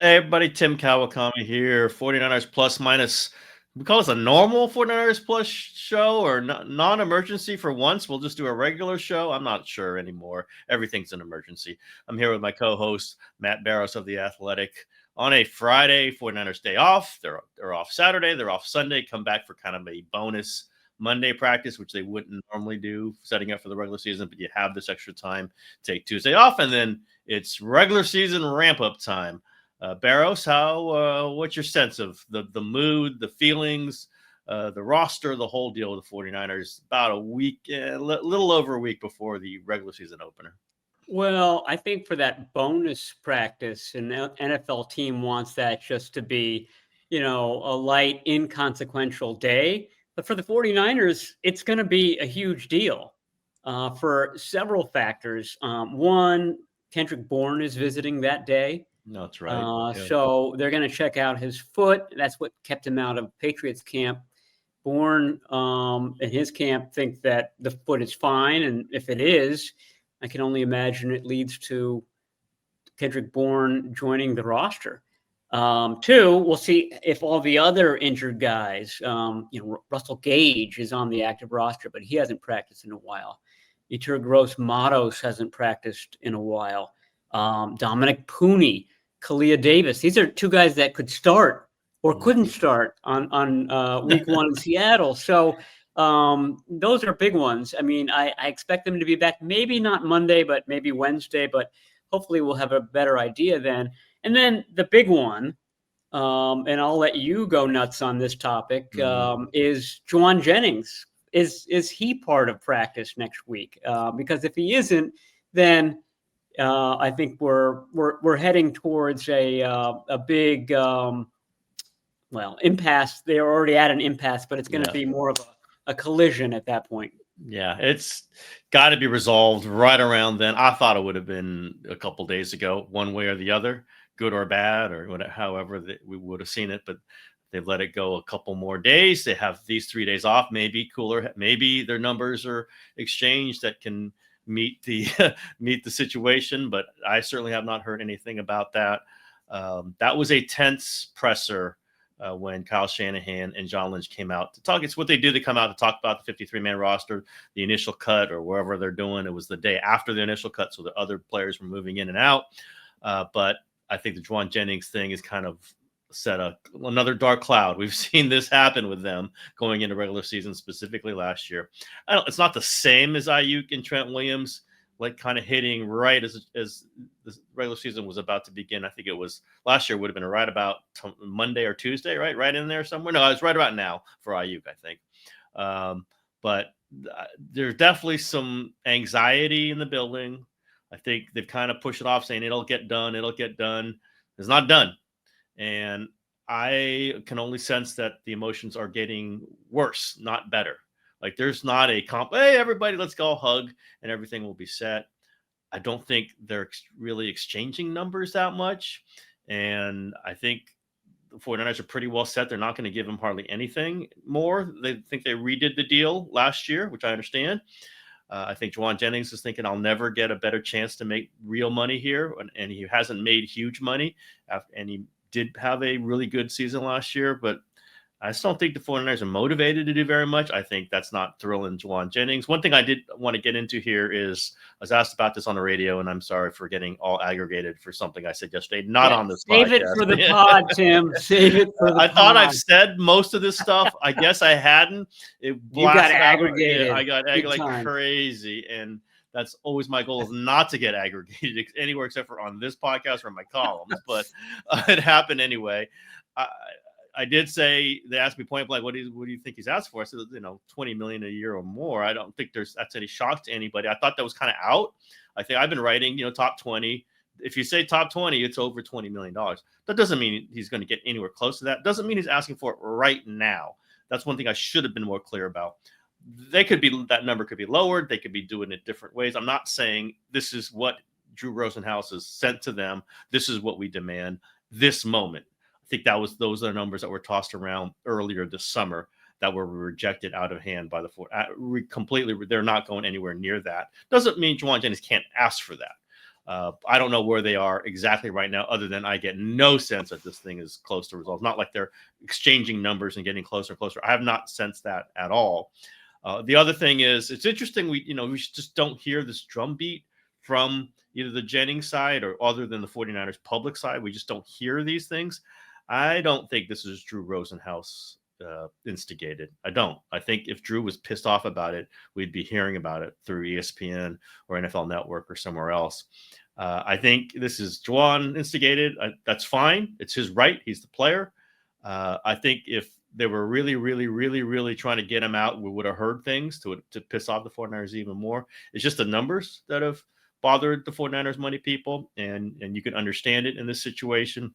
Hey everybody, Tim Kawakami here. 49ers plus minus. We call this a normal 49ers plus show or non-emergency for once. We'll just do a regular show. I'm not sure anymore. Everything's an emergency. I'm here with my co-host, Matt Barrows of The Athletic. On a Friday, 49ers day off. They're off Saturday. They're off Sunday. Come back for kind of a bonus Monday practice, which they wouldn't normally do, setting up for the regular season. But you have this extra time. Take Tuesday off, and then it's regular season ramp-up time. Barrows, what's your sense of the mood, the feelings, the roster, the whole deal with the 49ers about a week, little over a week before the regular season opener? Well, I think for that bonus practice, an NFL team wants that just to be, a light, inconsequential day. But for the 49ers, it's going to be a huge deal for several factors. One, Kendrick Bourne is visiting that day. No, that's right. Yeah. So they're going to check out his foot. That's what kept him out of Patriots camp. Bourne and his camp think that the foot is fine. And if it is, I can only imagine it leads to Kendrick Bourne joining the roster. Two, we'll see if all the other injured guys, Russell Gage is on the active roster, but he hasn't practiced in a while. Yetur Gross-Matos hasn't practiced in a while. Dominic Pooney, Kalia Davis. These are two guys that could start or couldn't start on week one in Seattle. So those are big ones. I mean, I expect them to be back, maybe not Monday, but maybe Wednesday, but hopefully we'll have a better idea then. And then the big one, and I'll let you go nuts on this topic, is Jauan Jennings. Is he part of practice next week? Because if he isn't, then I think we're heading towards a big impasse. They're already at an impasse, but it's going to be more of a collision at that point. Yeah, it's got to be resolved right around then. I thought it would have been a couple days ago, one way or the other, good or bad, or whatever, however we would have seen it. But they've let it go a couple more days. They have these 3 days off, maybe cooler. Maybe their numbers are exchanged that can meet the situation. But I certainly have not heard anything about that. That was a tense presser. When Kyle Shanahan and John Lynch came out to talk. It's what they do. They come out to talk about the 53-man roster, the initial cut, or wherever they're doing. It was the day after the initial cut, so the other players were moving in and out. But I think the Jauan Jennings thing is kind of set another dark cloud. We've seen this happen with them going into regular season, specifically last year. It's not the same as Ayuk and Trent Williams, like kind of hitting right as the regular season was about to begin. I think it was last year would have been right about Monday or Tuesday, right in there somewhere. No, it's right about now for Ayuk, I think. But there's definitely some anxiety in the building. I think they've kind of pushed it off, saying it'll get done. It's not done. And I can only sense that the emotions are getting worse, not better. Like there's not a hey, everybody, let's go hug and everything will be set. I don't think they're really exchanging numbers that much. And I think the 49ers are pretty well set. They're not going to give them hardly anything more. They think they redid the deal last year, which I understand. I think Jauan Jennings is thinking I'll never get a better chance to make real money here. And he hasn't made huge money. And he did have a really good season last year, but I just don't think the 49ers are motivated to do very much. I think that's not thrilling Jauan Jennings. One thing I did want to get into here is I was asked about this on the radio, and I'm sorry for getting all aggregated for something I said yesterday, not on this podcast. Save it for the pod, Tim. Save it for the pod. I thought I've said most of this stuff. I guess I hadn't. You got aggregated. I got aggregated like crazy, and that's always my goal is not to get aggregated anywhere except for on this podcast or my columns, but it happened anyway. I did say, they asked me point blank, what do you think he's asked for? I said, $20 million a year or more. I don't think that's any shock to anybody. I thought that was kind of out. I think I've been writing, top 20. If you say top 20, it's over $20 million. That doesn't mean he's going to get anywhere close to that. Doesn't mean he's asking for it right now. That's one thing I should have been more clear about. That number could be lowered. They could be doing it different ways. I'm not saying this is what Drew Rosenhaus has sent to them. This is what we demand this moment. I think those are numbers that were tossed around earlier this summer. that were rejected out of hand by the completely. They're not going anywhere near that. Doesn't mean Jauan Jennings can't ask for that. I don't know where they are exactly right now, other than I get no sense that this thing is close to resolve. Not like they're exchanging numbers and getting closer and closer. I have not sensed that at all. The other thing is, it's interesting. We just don't hear this drumbeat from either the Jennings side or other than the 49ers public side. We just don't hear these things. I don't think this is Drew Rosenhaus instigated. I don't. I think if Drew was pissed off about it, we'd be hearing about it through ESPN or NFL Network or somewhere else. I think this is Jauan instigated. That's fine. It's his right. He's the player. I think if they were really, really, really, really trying to get him out, we would have heard things to piss off the 49ers even more. It's just the numbers that have bothered the 49ers money people, and you can understand it in this situation.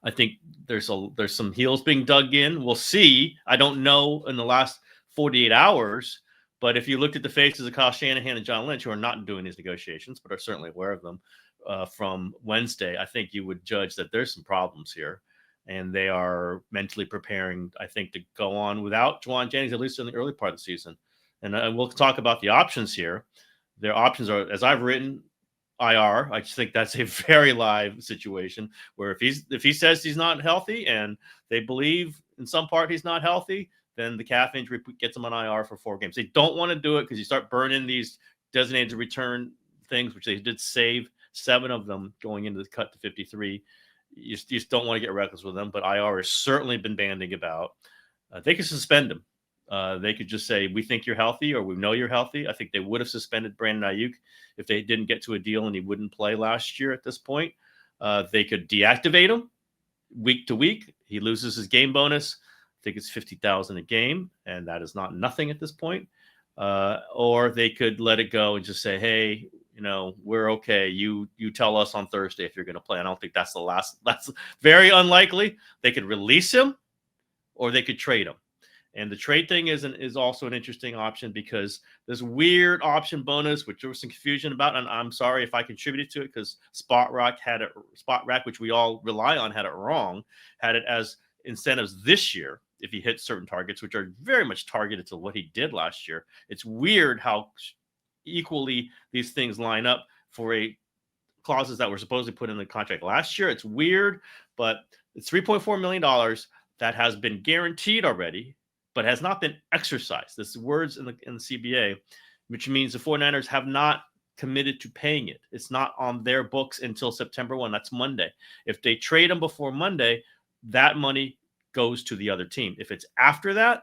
I think there's some heels being dug in. We'll see. I don't know in the last 48 hours, but if you looked at the faces of Kyle Shanahan and John Lynch, who are not doing these negotiations, but are certainly aware of them from Wednesday, I think you would judge that there's some problems here. And they are mentally preparing, I think, to go on without Jauan Jennings, at least in the early part of the season. And we'll talk about the options here. Their options are, as I've written, IR. I just think that's a very live situation where if he says he's not healthy and they believe in some part he's not healthy, then the calf injury gets him on IR for 4 games. They don't want to do it because you start burning these designated return things, which they did save 7 of them going into the cut to 53. You just don't want to get reckless with them, but IR has certainly been banding about. They could suspend him. They could just say, we think you're healthy, or we know you're healthy. I think they would have suspended Brandon Ayuk if they didn't get to a deal and he wouldn't play last year at this point. They could deactivate him week to week. He loses his game bonus. I think it's $50,000 a game, and that is not nothing at this point. Or they could let it go and just say, hey, we're okay. You tell us on Thursday if you're going to play. I don't think that's the last. That's very unlikely. They could release him, or they could trade him. And the trade thing is also an interesting option, because this weird option bonus, which there was some confusion about, and I'm sorry if I contributed to it, because Spot Rack, which we all rely on, had it wrong, had it as incentives this year if he hits certain targets, which are very much targeted to what he did last year. It's weird how equally these things line up for clauses that were supposedly put in the contract last year. It's weird, but it's $3.4 million that has been guaranteed already, but has not been exercised. This is words in the CBA, which means the 49ers have not committed to paying it. It's not on their books until September 1. That's Monday. If they trade him before Monday, that money goes to the other team. If it's after that,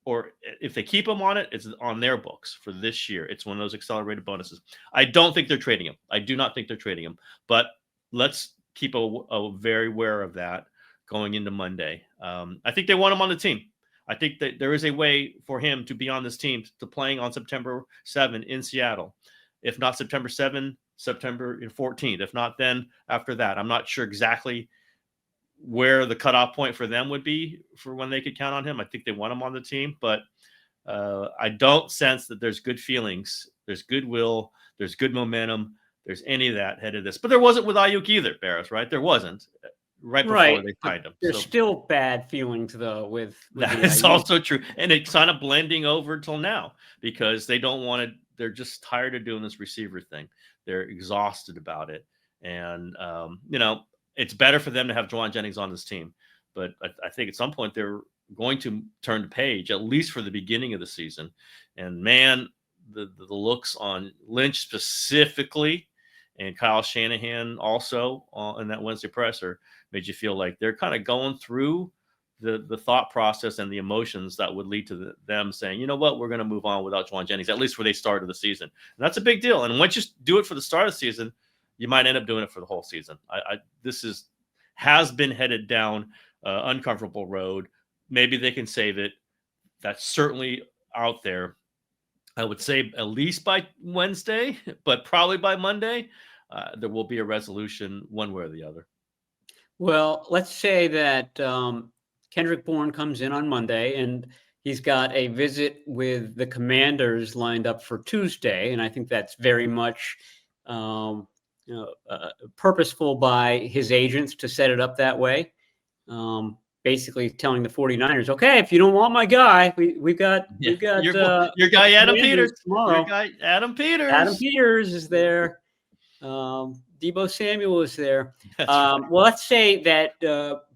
or if they keep him on it, it's on their books for this year. It's one of those accelerated bonuses. I don't think they're trading him. I do not think they're trading him. But let's keep a very aware of that going into Monday. I think they want him on the team. I think that there is a way for him to be on this team, to playing on September 7 in Seattle. If not September 7, September 14th. If not, then after that. I'm not sure exactly where the cutoff point for them would be for when they could count on him. I think they want him on the team, but I don't sense that there's good feelings, there's goodwill, there's good momentum, there's any of that headed this. But there wasn't with Ayuk either, Barrows, right? There wasn't right before they signed him. There's still bad feelings, though, with that is also true. And it's kind of blending over till now, because they don't want to, they're just tired of doing this receiver thing. They're exhausted about it. And, it's better for them to have Jauan Jennings on this team. But I think at some point they're going to turn the page, at least for the beginning of the season. And man, the looks on Lynch specifically, and Kyle Shanahan also in that Wednesday presser, made you feel like they're kind of going through the thought process and the emotions that would lead to them saying, you know what, we're going to move on without Jauan Jennings, at least for the start of the season. And that's a big deal. And once you do it for the start of the season, you might end up doing it for the whole season. This has been headed down uncomfortable road. Maybe they can save it. That's certainly out there. I would say at least by Wednesday, but probably by Monday, there will be a resolution one way or the other. Well, let's say that Kendrick Bourne comes in on Monday, and he's got a visit with the Commanders lined up for Tuesday. And I think that's very much purposeful by his agents to set it up that way, basically telling the 49ers, okay, if you don't want my guy, we've got your guy Adam Peters tomorrow. Your guy Adam Peters. Adam Peters is there. Deebo Samuel is there. That's right. Well, let's say that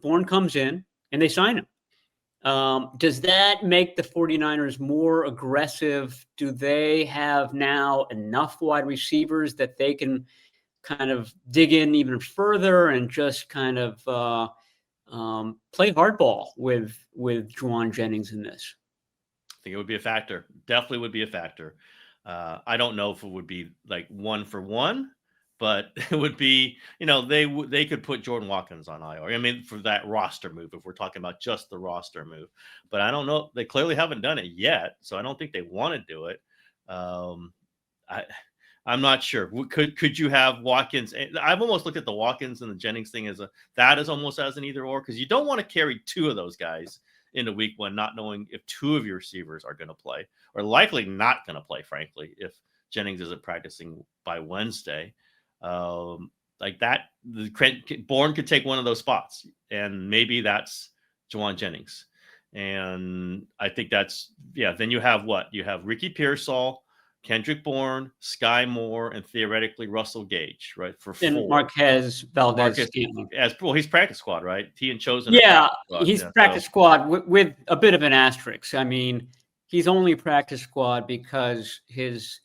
Bourne comes in and they sign him. Does that make the 49ers more aggressive? Do they have now enough wide receivers that they can kind of dig in even further and just kind of play hardball with Jauan Jennings in this? I think it would be a factor. Definitely would be a factor. I don't know if it would be like 1-for-1, but it would be, they could put Jordan Watkins on IR. I mean, for that roster move, if we're talking about just the roster move, but I don't know. They clearly haven't done it yet, so I don't think they want to do it. I'm not sure. Could you have Watkins? I've almost looked at the Watkins and the Jennings thing as almost as an either or, because you don't want to carry two of those guys into week one, not knowing if two of your receivers are going to play, or likely not going to play, frankly, if Jennings isn't practicing by Wednesday. Like that, Bourne could take one of those spots, and maybe that's Jauan Jennings. And I think then you have what? You have Ricky Pearsall, Kendrick Bourne, Sky Moore, and theoretically Russell Gage, right? For and four. Marquez Valdez. He's practice squad, right? He and Chosen. Yeah, he's practice squad with a bit of an asterisk. I mean, he's only practice squad because his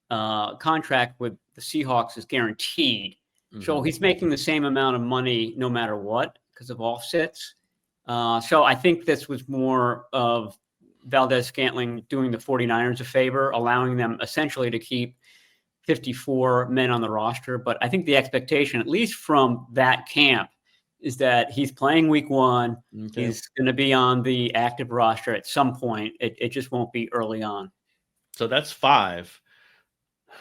contract with the Seahawks is guaranteed. Mm-hmm. So he's making the same amount of money no matter what because of offsets. So I think this was more of Valdez-Scantling doing the 49ers a favor, allowing them essentially to keep 54 men on the roster. But I think the expectation, at least from that camp, is that he's playing week one. Okay. He's going to be on the active roster at some point. It just won't be early on. So that's 5.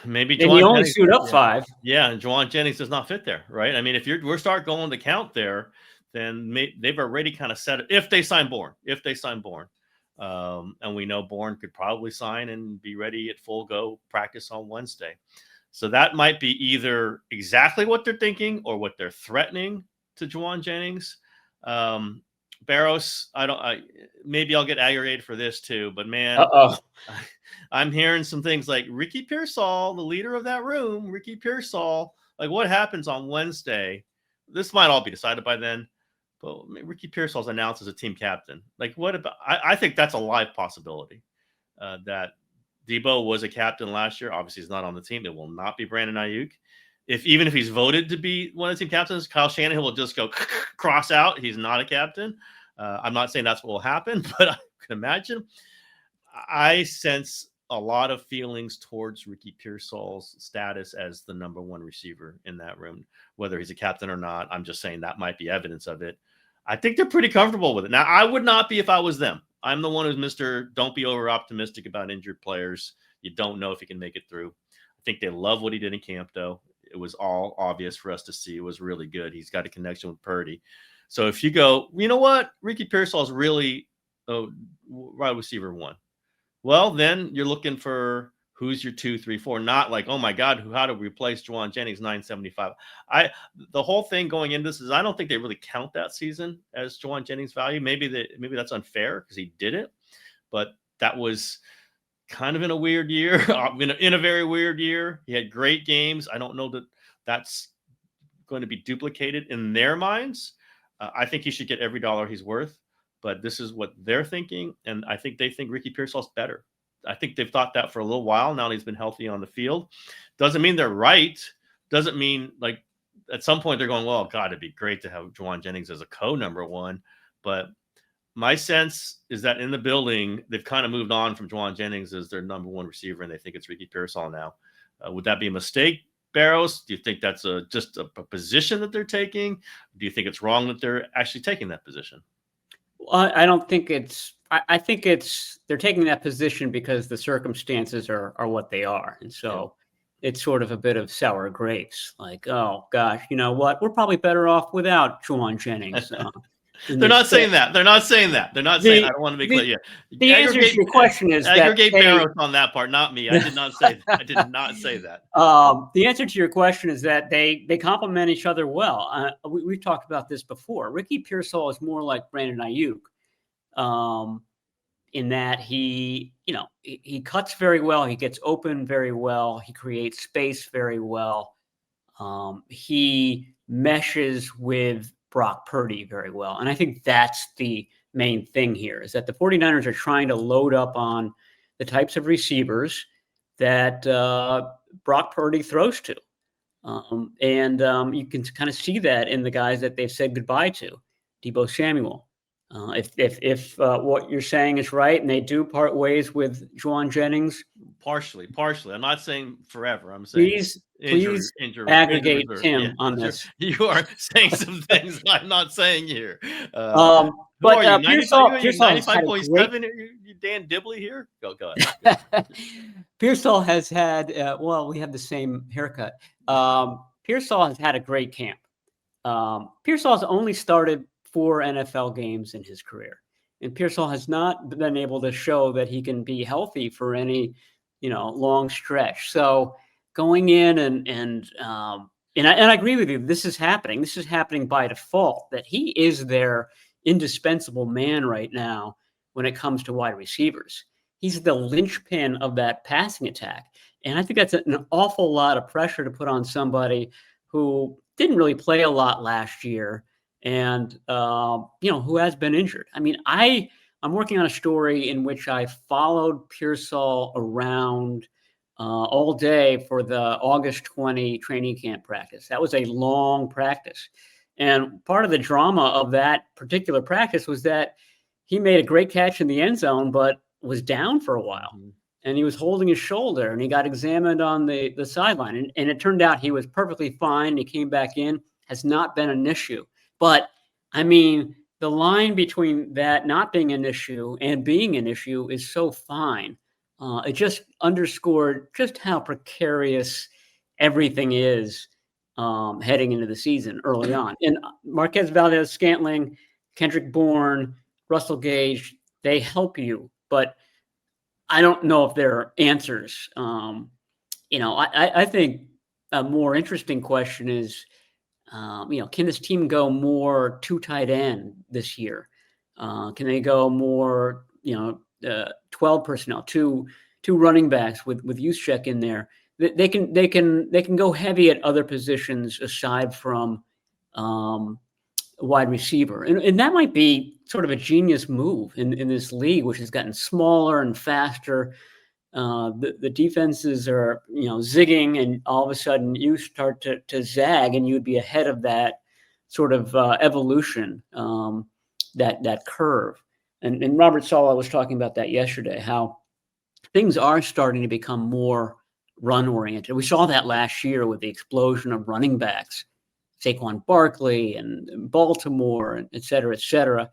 Maybe Jauan only suit up 5. Yeah, and Jauan Jennings does not fit there, right? I mean, if we're start going to count there, then they've already kind of set it. If they sign Bourne. And we know Bourne could probably sign and be ready at full go practice on Wednesday. So that might be either exactly what they're thinking or what they're threatening to Jauan Jennings. Barrows, maybe I'll get aggravated for this too, but man, I'm hearing some things like Ricky Pearsall, the leader of that room, Ricky Pearsall, like what happens on Wednesday? This might all be decided by then. But Ricky Pearsall's announced as a team captain. Like, what about? I think that's a live possibility. That Deebo was a captain last year. Obviously, he's not on the team. It will not be Brandon Ayuk. Even if he's voted to be one of the team captains, Kyle Shanahan will just go cross out. He's not a captain. I'm not saying that's what will happen, but I can imagine. I sense a lot of feelings towards Ricky Pearsall's status as the number one receiver in that room, whether he's a captain or not. I'm just saying that might be evidence of it. I think they're pretty comfortable with it. Now, I would not be if I was them. I'm the one who's Mr. Don't be over optimistic about injured players. You don't know if he can make it through. I think they love what he did in camp, though. It was all obvious for us to see. It was really good. He's got a connection with Purdy. So if you go, you know what? Ricky Pearsall is really wide receiver 1. Well, then you're looking for who's your 2, 3, 4. Not like, oh my God, how do we replace Jauan Jennings 975? The whole thing going into this is I don't think they really count that season as Jauan Jennings' value. Maybe that's unfair because he did it, but that was kind of in a weird year, in a very weird year. He had great games. I don't know that that's going to be duplicated in their minds. I think he should get every dollar he's worth. But this is what they're thinking, and I think they think Ricky Pearsall's better. I think they've thought that for a little while now. He's been healthy on the field. Doesn't mean they're right. Doesn't mean like at some point they're going, well, God, it'd be great to have Jauan Jennings as a co-number 1. But my sense is that in the building, they've kind of moved on from Jauan Jennings as their number 1 receiver, and they think it's Ricky Pearsall now. Would that be a mistake, Barrows? Do you think that's just a position that they're taking? Do you think it's wrong that they're actually taking that position? I don't think it's. I think they're taking that position because the circumstances are what they are, and so it's sort of a bit of sour grapes. Like, oh gosh, you know what? We're probably better off without Jauan Jennings. They're not saying that. They're not saying that. They're not saying. I don't want to be clear. Yeah. The answer to your question is aggregate Barrows on that part, not me. I did not say. I did not say that. The answer to your question is that they complement each other well. We've talked about this before. Ricky Pearsall is more like Brandon Ayuk, in that he cuts very well. He gets open very well. He creates space very well. He meshes with Brock Purdy very well. And I think that's the main thing here, is that the 49ers are trying to load up on the types of receivers that Brock Purdy throws to. You can kind of see that in the guys that they've said goodbye to. Deebo Samuel. If what you're saying is right and they do part ways with Jauan Jennings. Partially. I'm not saying forever. I'm saying please aggregate Tim on this. You are saying some things that I'm not saying here. But Pearsall 95.7. You Dan Dibley here? Go ahead. Pearsall has had. We have the same haircut. Pearsall has had a great camp. Pearsall has only started 4 NFL games in his career, and Pearsall has not been able to show that he can be healthy for any, long stretch. So going in and I agree with you. This is happening. This is happening by default, that he is their indispensable man right now when it comes to wide receivers. He's the linchpin of that passing attack. And I think that's an awful lot of pressure to put on somebody who didn't really play a lot last year and, who has been injured. I mean, I'm working on a story in which I followed Pearsall around all day for the August 20 training camp practice. That was a long practice. And part of the drama of that particular practice was that he made a great catch in the end zone, but was down for a while. Mm-hmm. And he was holding his shoulder, and he got examined on the sideline. And it turned out he was perfectly fine. He came back in, has not been an issue. But, I mean, the line between that not being an issue and being an issue is so fine. It just underscored just how precarious everything is heading into the season early on. And Marquez Valdez-Scantling, Kendrick Bourne, Russell Gage, they help you. But I don't know if there are answers. I think a more interesting question is, can this team go more 2 tight end this year? Can they go more, 12 personnel, two running backs with Juszczyk in there? They can go heavy at other positions aside from wide receiver, and that might be sort of a genius move in this league, which has gotten smaller and faster. The defenses are, zigging, and all of a sudden you start to zag, and you'd be ahead of that sort of evolution, that curve. And Robert Saleh was talking about that yesterday, how things are starting to become more run oriented. We saw that last year with the explosion of running backs, Saquon Barkley and Baltimore, and et cetera, et cetera.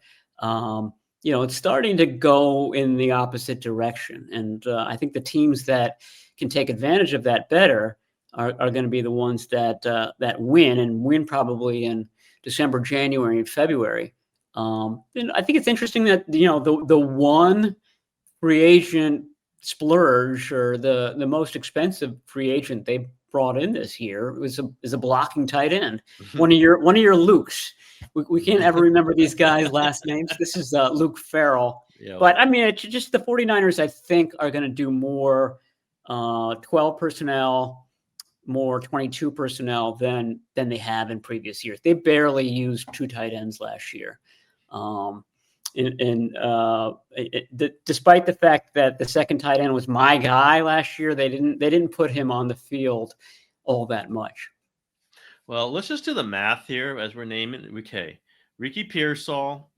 It's starting to go in the opposite direction. And I think the teams that can take advantage of that better are going to be the ones that win, and win probably in December, January, and February. And I think it's interesting that, the one free agent splurge, or the most expensive free agent they brought in this year is a blocking tight end. One of your Lukes. We can't ever remember these guys' last names. This is Luke Farrell. Yep. But I mean, it's just the 49ers, I think, are going to do more 12 personnel, more 22 personnel than they have in previous years. They barely used 2 tight ends last year. Despite the fact that the second tight end was my guy last year, they didn't put him on the field all that much. Well, let's just do the math here as we're naming. Okay, Ricky Pearsall,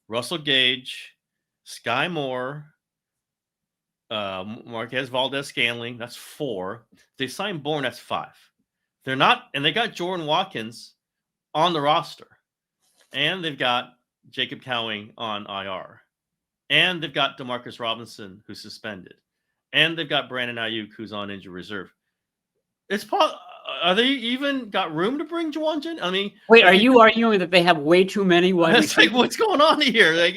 Russell Gage, Sky Moore, Marquez Valdez-Scantling. That's 4. They signed Bourne. That's 5. They're not, and they got Jordan Watkins on the roster, and they've got Jacob Cowing on IR, and they've got Demarcus Robinson, who's suspended, and they've got Brandon Ayuk, who's on injured reserve. It's Are they even got room to bring Jauan Jennings? I mean, Wait, like are you arguing that they have way too many wide it's like, receivers? what's going on here? Like,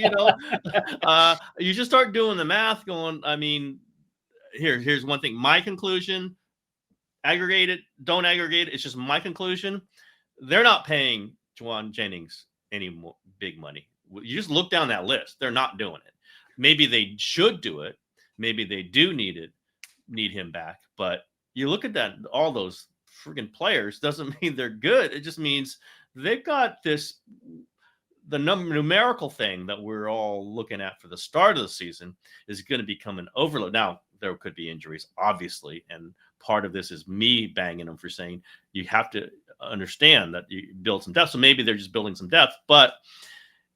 you just start doing the math going, I mean, here's one thing. My conclusion, aggregate it, don't aggregate it. It's just my conclusion. They're not paying Jauan Jennings any more big money. You just look down that list. They're not doing it. Maybe they should do it. Maybe they do need him back. But you look at that, all those freaking players doesn't mean they're good. It just means they've got the numerical thing that we're all looking at for the start of the season is going to become an overload. Now, there could be injuries, obviously, and part of this is me banging them for saying you have to understand that you build some depth. So maybe they're just building some depth, but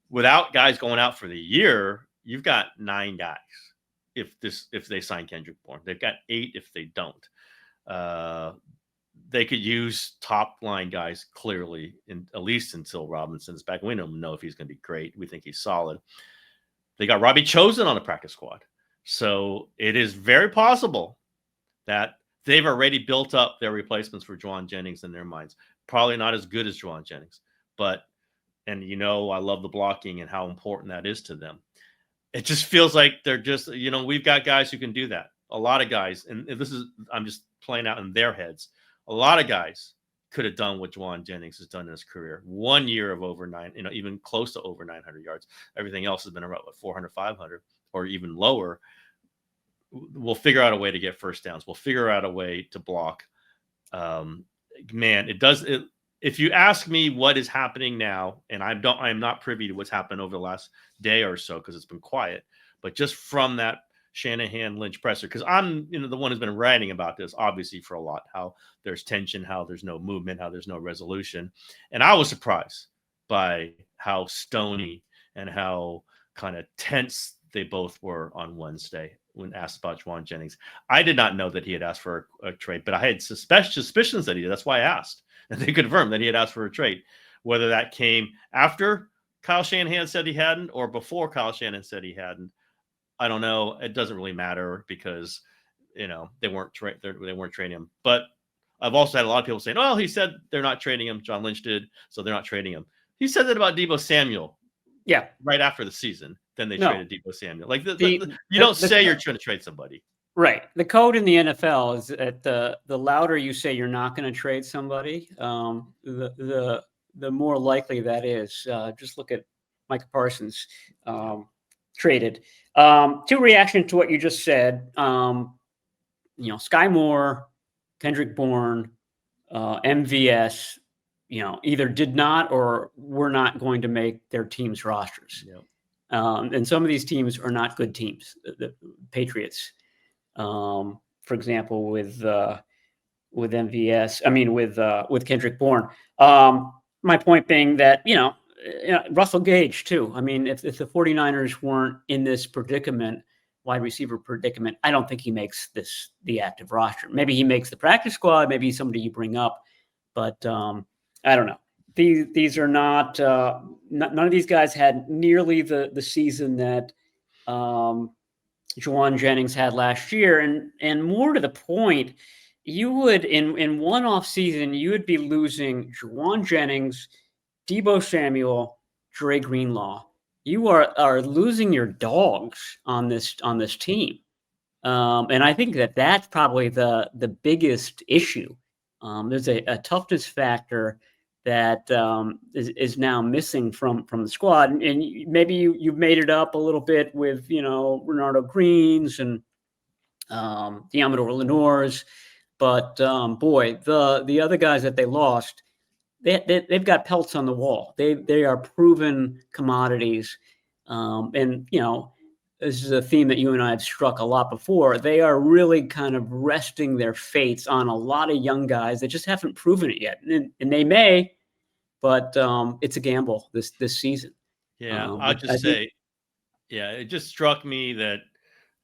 without guys going out for the year, you've got 9 guys. If they sign Kendrick Bourne, they've got 8 if they don't. They could use top line guys clearly, at least until Robinson's back. We don't know if he's going to be great. We think he's solid. They got Robbie Chosen on the practice squad. So it is very possible that they've already built up their replacements for Jauan Jennings in their minds. Probably not as good as Jauan Jennings, and I love the blocking and how important that is to them. It just feels like they're just, we've got guys who can do that. A lot of guys, and I'm just playing out in their heads. A lot of guys could have done what Jauan Jennings has done in his career. 1 year of over 9, even close to over 900 yards. Everything else has been around 400, 500, or even lower. We'll figure out a way to get first downs. We'll figure out a way to block. Man, if you ask me what is happening now, and I am not privy to what's happened over the last day or so because it's been quiet, but just from that Shanahan Lynch presser, because I'm the one who's been writing about this obviously for a lot, how there's tension, how there's no movement, how there's no resolution. And I was surprised by how stony and how kind of tense they both were on Wednesday when asked about Jauan Jennings. I did not know that he had asked for a trade, but I had suspicions that he did. That's why I asked. And they confirmed that he had asked for a trade. Whether that came after Kyle Shanahan said he hadn't or before Kyle Shanahan said he hadn't, I don't know. It doesn't really matter because, they weren't trading him. But I've also had a lot of people saying, "Oh, he said they're not trading him. John Lynch did, so they're not trading him." He said that about Deebo Samuel. Yeah, right after the season. Then they traded Deebo Samuel. Like you don't say you're trying to trade somebody. Right. The code in the NFL is that the louder you say you're not going to trade somebody, the more likely that is. Just look at Micah Parsons traded. 2 reactions to what you just said. Sky Moore, Kendrick Bourne, MVS, either did not or were not going to make their team's rosters. Yep. And some of these teams are not good teams. The Patriots, for example, with MVS, with Kendrick Bourne. My point being that, Russell Gage too. I mean, if the 49ers weren't in this wide receiver predicament, I don't think he makes the active roster. Maybe he makes the practice squad. Maybe he's somebody you bring up, but I don't know. These are not none of these guys had nearly the season that Jauan Jennings had last year, and more to the point, you would in one off season you would be losing Jauan Jennings, Deebo Samuel, Dre Greenlaw. You are losing your dogs on this team, and I think that's probably the biggest issue. There's a toughness factor that is now missing from the squad, and maybe you've made it up a little bit with Renardo Greens and Diamador Lenore's, but boy, the other guys that they lost, they've got pelts on the wall. They are proven commodities, and this is a theme that you and I have struck a lot before. They are really kind of resting their fates on a lot of young guys that just haven't proven it yet. And they may, but it's a gamble this season. Yeah, I'll just say, it just struck me that,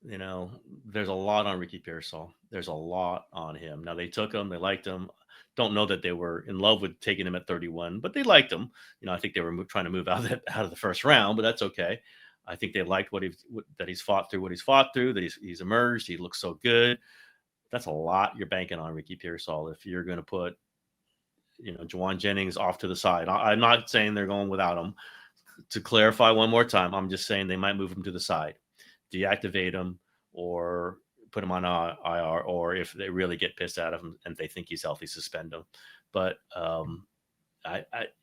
there's a lot on Ricky Pearsall. There's a lot on him. Now, they took him. They liked him. Don't know that they were in love with taking him at 31, but they liked him. I think they were trying to move out of the first round, but that's okay. I think they liked that he's fought through what he's fought through, that he's emerged. He looks so good. that's a lot you're banking on Ricky Pearsall if you're going to put, Jauan Jennings off to the side. I'm not saying they're going without him. To clarify one more time, I'm just saying they might move him to the side, deactivate him, or put him on IR, or if they really get pissed at him and they think he's healthy, suspend him. But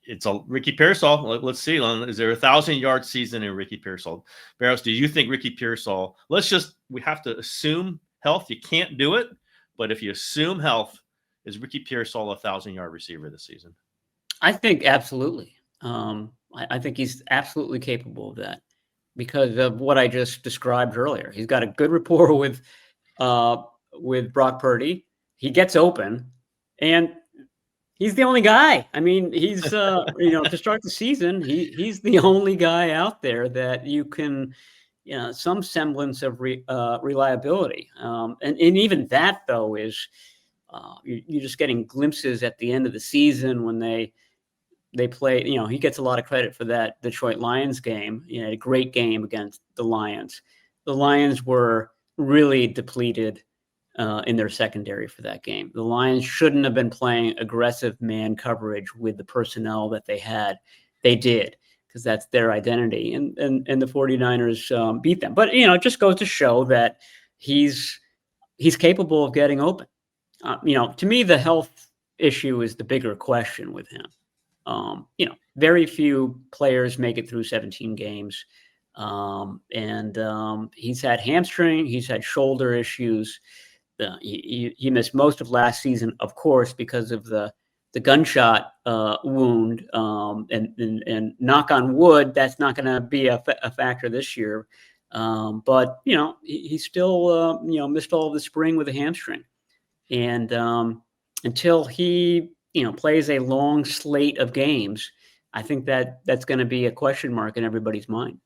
it's a Ricky Pearsall. Let's see. Is there a 1,000-yard season in Ricky Pearsall? Barrows, do you think Ricky Pearsall? We have to assume health. You can't do it, but if you assume health, is Ricky Pearsall a 1,000-yard receiver this season? I think absolutely. I think he's absolutely capable of that because of what I just described earlier. He's got a good rapport with Brock Purdy. He gets open, and he's the only guy. I mean, he's to start the season, he's the only guy out there that you can, some semblance of reliability. And even that though is you're just getting glimpses at the end of the season when they play. He gets a lot of credit for that Detroit Lions game. A great game against the Lions. The Lions were really depleted in their secondary for that game. The Lions shouldn't have been playing aggressive man coverage with the personnel that they had. They did, because that's their identity. And the 49ers beat them. But, it just goes to show that he's capable of getting open. To me, the health issue is the bigger question with him. Very few players make it through 17 games. And he's had hamstring, he's had shoulder issues. He missed most of last season, of course, because of the gunshot wound. And knock on wood, that's not going to be a factor this year. But he still missed all of the spring with a hamstring, and until he plays a long slate of games, I think that's going to be a question mark in everybody's mind.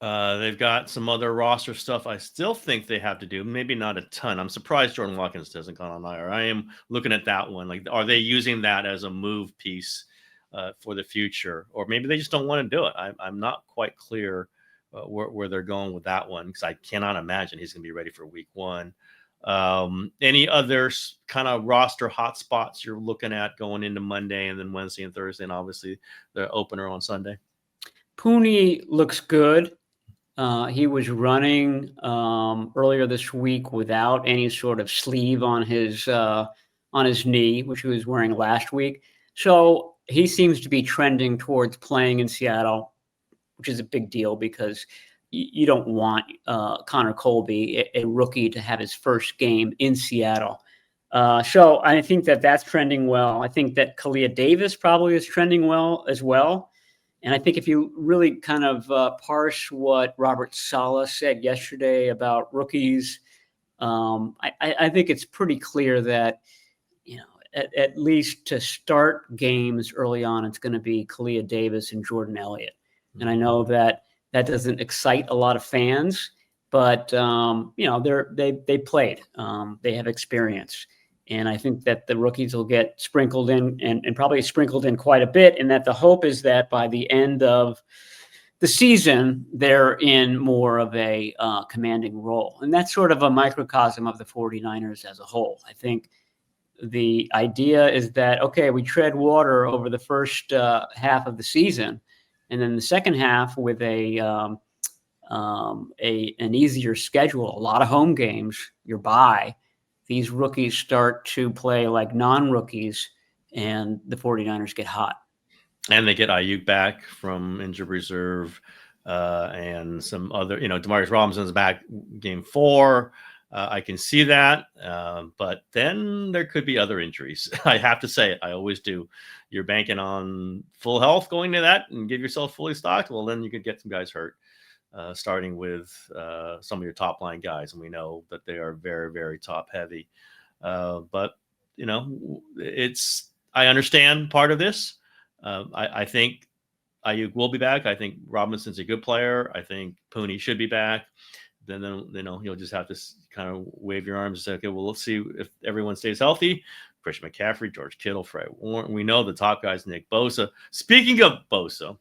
They've got some other roster stuff I still think they have to do. Maybe not a ton. I'm surprised Jordan Watkins hasn't gone on IR. I am looking at that one. Like, are they using that as a move piece for the future? Or maybe they just don't want to do it. I'm not quite clear where they're going with that one, because I cannot imagine he's going to be ready for week 1. Any other kind of roster hotspots you're looking at going into Monday and then Wednesday and Thursday, and obviously the opener on Sunday? Pooney looks good. He was running earlier this week without any sort of sleeve on his knee, which he was wearing last week. So he seems to be trending towards playing in Seattle, which is a big deal because you don't want Connor Colby, a rookie, to have his first game in Seattle. So I think that's trending well. I think that Kalia Davis probably is trending well as well. And I think if you really kind of parse what Robert Saleh said yesterday about rookies, I think it's pretty clear that, at least to start games early on, it's going to be Kalia Davis and Jordan Elliott. And I know that doesn't excite a lot of fans, but they played, they have experience. And I think that the rookies will get sprinkled in and probably sprinkled in quite a bit. And that the hope is that by the end of the season, they're in more of a commanding role. And that's sort of a microcosm of the 49ers as a whole. I think the idea is that, okay, we tread water over the first half of the season. And then the second half with an easier schedule, a lot of home games, you're bye. These rookies start to play like non-rookies, and the 49ers get hot. And they get Ayuk back from injured reserve, and some other, Demarcus Robinson's back game 4. I can see that, but then there could be other injuries. I have to say it. I always do. You're banking on full health going to that and give yourself fully stocked. Well, then you could get some guys hurt. Starting with some of your top line guys, and we know that they are very, very top heavy. But I understand part of this. I think Ayuk will be back. I think Robinson's a good player. I think Pooney should be back. Then you'll just have to kind of wave your arms and say, okay, well, let's see if everyone stays healthy. Christian McCaffrey, George Kittle, Fred Warren. We know the top guys, Nick Bosa. Speaking of Bosa,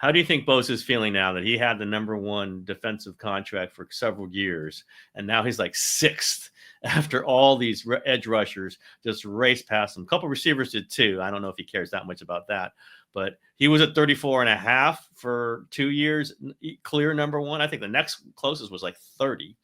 How do you think Bose is feeling now that he had the #1 defensive contract for several years, and now he's like 6th after all these edge rushers just raced past him? A couple receivers did too. I don't know if he cares that much about that, but he was at 34.5 for 2 years, clear #1. I think the next closest was like 30.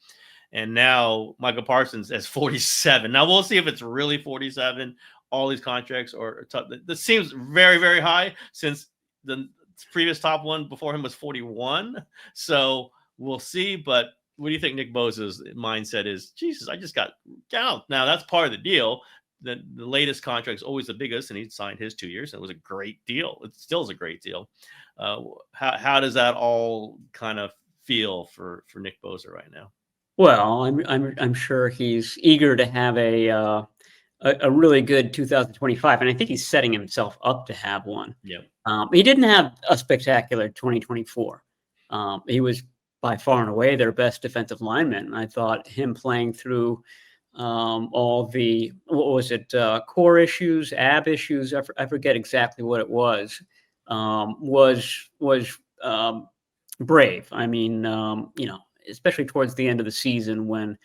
And now Michael Parsons has 47. Now we'll see if it's really 47. All these contracts are tough. This seems very, very high since the previous top one before him was 41. So we'll see. But what do you think Nick Bosa's mindset is? Jesus, I just got down. Now that's part of the deal. The latest contract is always the biggest, and he signed his 2 years, and it was a great deal. It still is a great deal. How does that all kind of feel for Nick Bosa right now? Well, I'm sure he's eager to have a really good 2025, and I think he's setting himself up to have one. Yeah. He didn't have a spectacular 2024. He was by far and away their best defensive lineman. I thought him playing through all the, what was it, core issues, ab issues, I forget exactly what it was brave. I mean, especially towards the end of the season when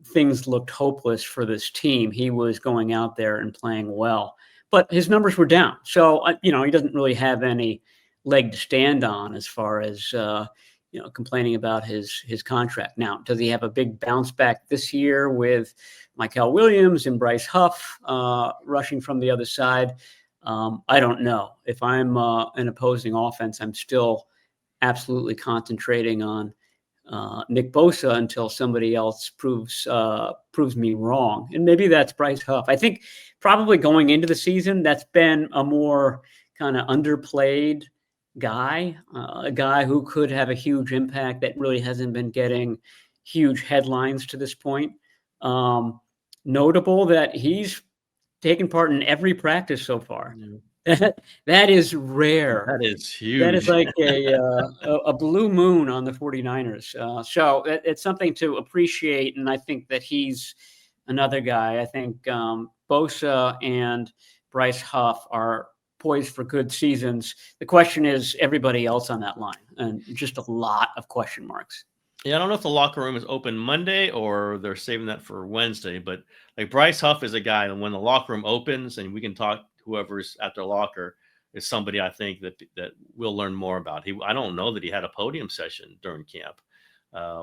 things looked hopeless for this team, he was going out there and playing well, but his numbers were down. So, he doesn't really have any leg to stand on as far as, complaining about his contract. Now, does he have a big bounce back this year with Mykel Williams and Bryce Huff rushing from the other side? I don't know. If I'm an opposing offense, I'm still absolutely concentrating on Nick Bosa until somebody else proves me wrong. And maybe that's Bryce Huff. I think probably going into the season, that's been a more kind of underplayed guy, a guy who could have a huge impact that really hasn't been getting huge headlines to this point. Notable that he's taken part in every practice so far. Yeah. That is rare. That is huge. That is like a blue moon on the 49ers. So it's something to appreciate. And I think that he's another guy. I think Bosa and Bryce Huff are poised for good seasons. The question is everybody else on that line, and just a lot of question marks. Yeah, I don't know if the locker room is open Monday or they're saving that for Wednesday, but like Bryce Huff is a guy, and when the locker room opens and we can talk, whoever's at their locker is somebody I think that we'll learn more about. I don't know that he had a podium session during camp,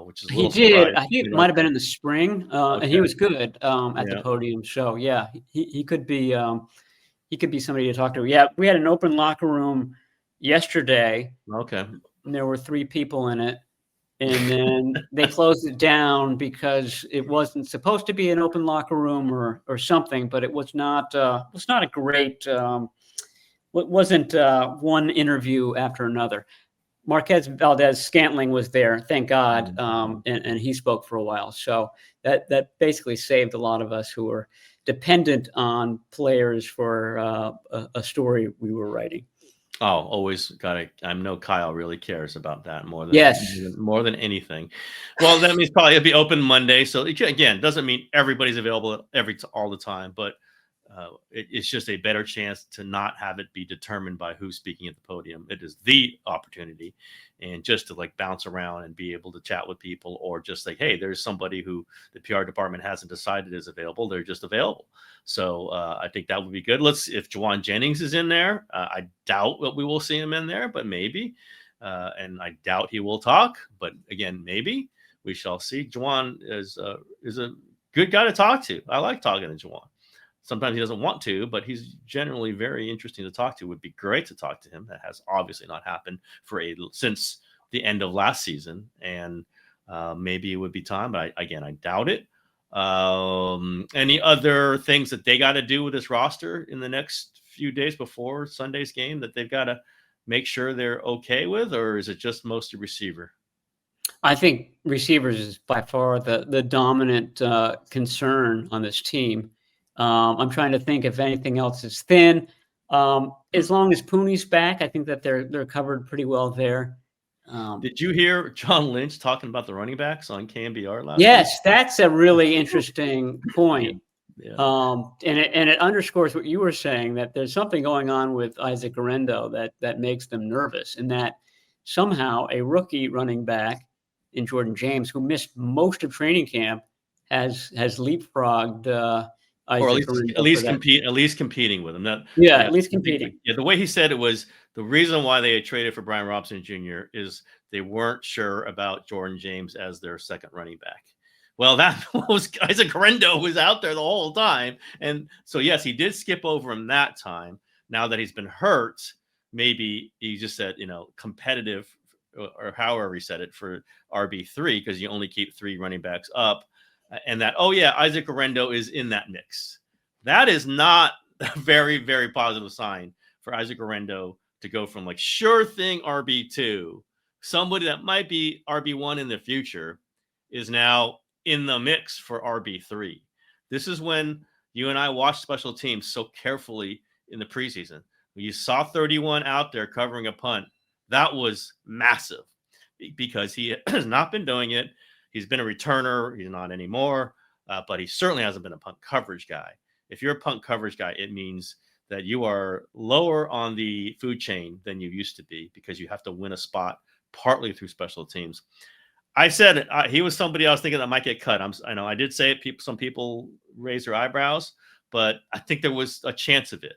which is a little he did. surprised. I think it might have been in the spring, Okay. and he was good at the podium. So yeah, he could be somebody to talk to. Yeah, we had an open locker room yesterday. Okay. And there were 3 people in it. And then they closed it down because it wasn't supposed to be an open locker room or something, but it was not a great, wasn't one interview after another. Marquez Valdez-Scantling was there, thank God, and he spoke for a while. So that basically saved a lot of us who were dependent on players for a story we were writing. Oh, always I know Kyle really cares about that more than anything. Well, that means probably it'll be open Monday. So again, doesn't mean everybody's available all the time, but it's just a better chance to not have it be determined by who's speaking at the podium. It is the opportunity, and just to like bounce around and be able to chat with people, or just like, hey, there's somebody who the PR department hasn't decided is available. They're just available. So I think that would be good. If Jauan Jennings is in there, I doubt that we will see him in there, but maybe. And I doubt he will talk, but again, maybe we shall see. Jauan is a good guy to talk to. I like talking to Jauan. Sometimes he doesn't want to, but he's generally very interesting to talk to. It would be great to talk to him. That has obviously not happened since the end of last season, and maybe it would be time. But I doubt it. Any other things that they got to do with this roster in the next few days before Sunday's game that they've got to make sure they're okay with, or is it just mostly receiver? I think receivers is by far the dominant concern on this team. I'm trying to think if anything else is thin. As long as Pooney's back, I think that they're covered pretty well there. Did you hear John Lynch talking about the running backs on KMBR last week? Yes, that's a really interesting point. Yeah. And it underscores what you were saying, that there's something going on with Isaac Guerrero that makes them nervous, and that somehow a rookie running back in Jordan James, who missed most of training camp, has leapfrogged Or Isaac Guerrero for that. at least competing with him. That, Yeah, yeah, at least competing. yeah, the way he said it was the reason why they had traded for Brian Robinson Jr. is they weren't sure about Jordan James as their second running back. Well, that was Isaac Guerrero was out there the whole time, and so yes, he did skip over him that time. Now that he's been hurt, maybe he just said competitive, or however he said it, for RB3, because you only keep 3 running backs up. And that, oh yeah, Isaac Guerrero is in that mix. That is not a very, very positive sign for Isaac Guerrero to go from like sure thing RB2, somebody that might be RB1 in the future, is now in the mix for RB3. This is when you and I watched special teams so carefully in the preseason. When you saw 31 out there covering a punt, that was massive, because he has not been doing it. He's been a returner. He's not anymore, but he certainly hasn't been a punt coverage guy. If you're a punt coverage guy, it means that you are lower on the food chain than you used to be, because you have to win a spot partly through special teams. I said he was somebody I was thinking that might get cut. I know I did say it. Some people raised their eyebrows, but I think there was a chance of it.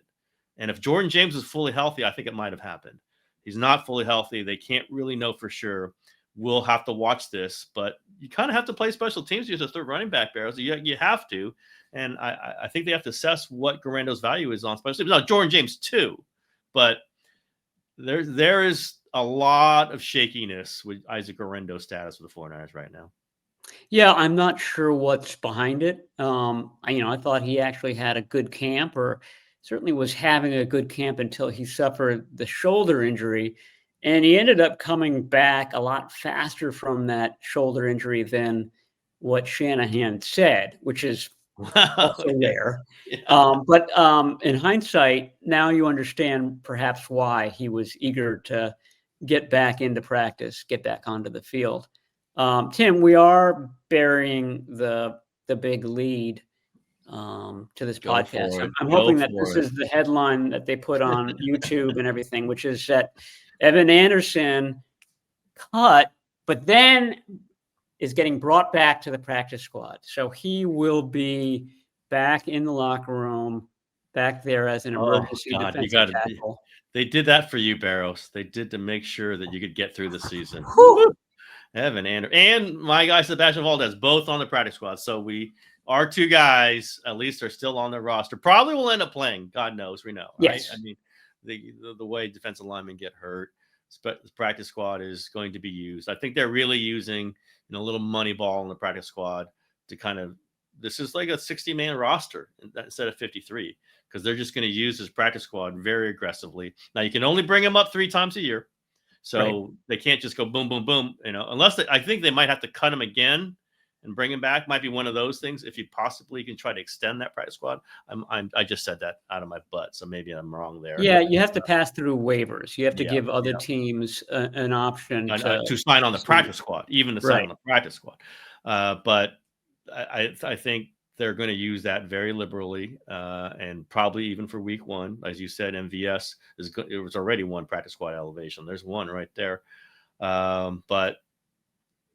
And if Jordan James was fully healthy, I think it might have happened. He's not fully healthy. They can't really know for sure. We'll have to watch this, but you kind of have to play special teams as a third running back, Barrows. You have to. And I think they have to assess what Guerrero's value is on special teams. Now, Jordan James too, but there is a lot of shakiness with Isaac Guerrero's status with the 49ers right now. Yeah, I'm not sure what's behind it. I thought he actually had a good camp, or certainly was having a good camp, until he suffered the shoulder injury. And he ended up coming back a lot faster from that shoulder injury than what Shanahan said, which is also rare. Yeah. But in hindsight, now you understand perhaps why he was eager to get back into practice, get back onto the field. Tim, we are burying the big lead to this podcast. I'm hoping that this is the headline that they put on YouTube and everything, which is that Evan Anderson cut, but then is getting brought back to the practice squad. So he will be back in the locker room, back there as an emergency defensive tackle. They did that for you, Barrows. They did to make sure that you could get through the season. Evan Anderson and my guy Sebastian Valdez, both on the practice squad. So our 2 guys at least are still on the roster. Probably will end up playing. God knows, we know, right? Yes. I mean, the way defensive linemen get hurt, the practice squad is going to be used. I think they're really using a little money ball in the practice squad to kind of, this is like a 60-man roster instead of 53, because they're just going to use this practice squad very aggressively. Now you can only bring them up 3 times a year, so They can't just go boom, boom, boom. Unless I think they might have to cut him again and bring him back. Might be one of those things. If you possibly can try to extend that practice squad. I just said that out of my butt, so maybe I'm wrong there. Yeah, you have to pass through waivers. You have to give other teams an option to sign on the practice squad, even to sign on the practice squad. But I think they're going to use that very liberally, and probably even for week 1, as you said, MVS it was already 1 practice squad elevation. There's 1 right there. But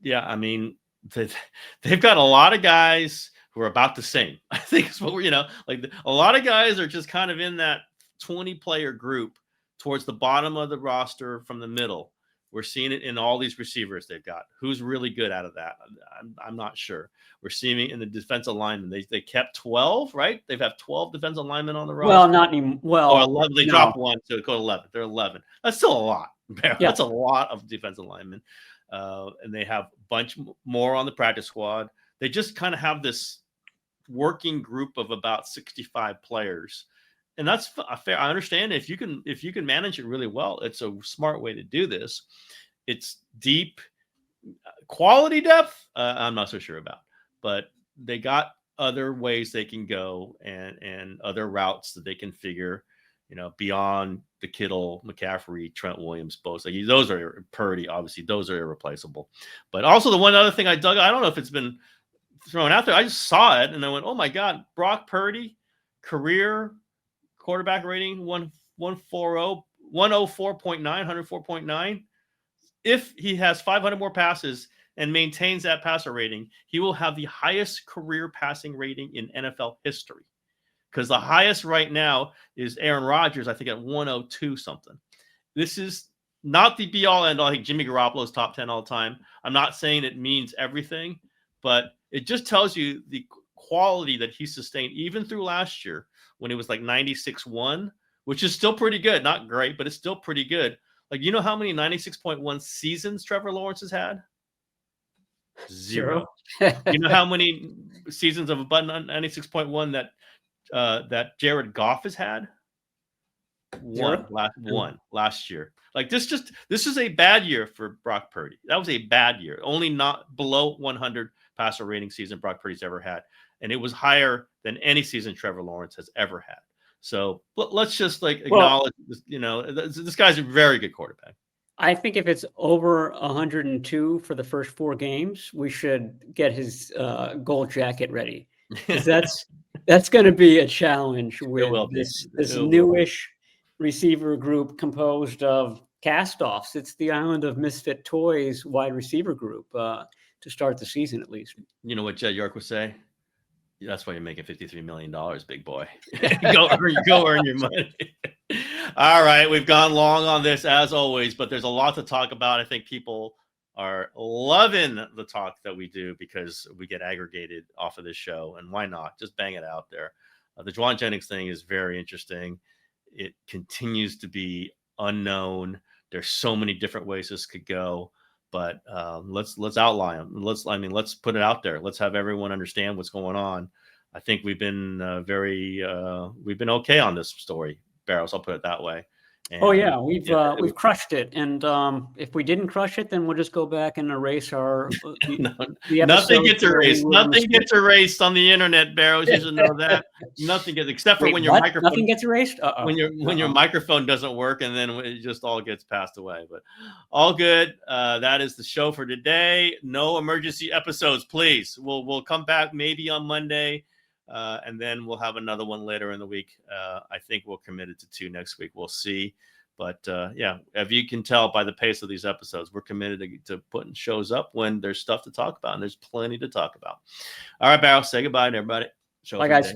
yeah, I mean, they've got a lot of guys who are about the same. I think it's what a lot of guys are just kind of in that 20-player group towards the bottom of the roster from the middle. We're seeing it in all these receivers they've got. Who's really good out of that? I'm not sure. We're seeing it in the defensive linemen. They kept 12, right? They've had 12 defensive linemen on the roster. Well, not anymore. Well, 11. They dropped 1 to go to 11. They're 11. That's still a lot. Yeah. That's a lot of defensive linemen. And they have a bunch more on the practice squad. They just kind of have this working group of about 65 players. And that's fair. I understand if you can manage it really well, it's a smart way to do this. It's deep quality depth. I'm not so sure about, but they got other ways they can go and other routes that they can figure, beyond the Kittle, McCaffrey, Trent Williams, Bosa. Those are Purdy, obviously. Those are irreplaceable. But also the one other thing I don't know if it's been thrown out there. I just saw it and I went, oh my God, Brock Purdy, career quarterback rating 104.9, 104.9. If he has 500 more passes and maintains that passer rating, he will have the highest career passing rating in NFL history. Because the highest right now is Aaron Rodgers, I think at 102 something. This is not the be all end all. I think Jimmy Garoppolo is top 10 all time. I'm not saying it means everything, but it just tells you the quality that he sustained even through last year when it was like 96-1, which is still pretty good. Not great, but it's still pretty good. Like, you know how many 96.1 seasons Trevor Lawrence has had? Zero. You know how many seasons of a button 96.1 that Jared Goff has had? One last year. Like this is a bad year for Brock Purdy. That was a bad year. Only not below 100 passer rating season Brock Purdy's ever had. And it was higher than any season Trevor Lawrence has ever had. So let's just acknowledge this, this guy's a very good quarterback. I think if it's over 102 for the first 4 games, we should get his gold jacket ready. That's going to be a challenge with this newish receiver group composed of cast-offs. It's the Island of Misfit Toys wide receiver group to start the season, at least. You know what Jed York would say? That's why you're making $53 million, big boy. Go earn your money. All right, we've gone long on this as always, but there's a lot to talk about. I think people are loving the talk that we do because we get aggregated off of this show, and why not? Just bang it out there. The Jauan Jennings thing is very interesting. It continues to be unknown. There's so many different ways this could go. But let's outline them. Let's put it out there. Let's have everyone understand what's going on. I think we've been we've been okay on this story, Barrows. I'll put it that way. And, we've crushed it. And if we didn't crush it, then we'll just go back and erase our. Nothing gets erased. Nothing gets erased on the internet, Barrows. You should know that. Nothing gets, except for when your microphone. Nothing gets erased. When your microphone doesn't work, and then it just all gets passed away. But all good. That is the show for today. No emergency episodes, please. We'll come back maybe on Monday. And then we'll have another one later in the week. I think we'll commit it to 2 next week. We'll see. But if you can tell by the pace of these episodes, we're committed to putting shows up when there's stuff to talk about. And there's plenty to talk about. All right, Barrow, say goodbye to everybody. Bye, guys.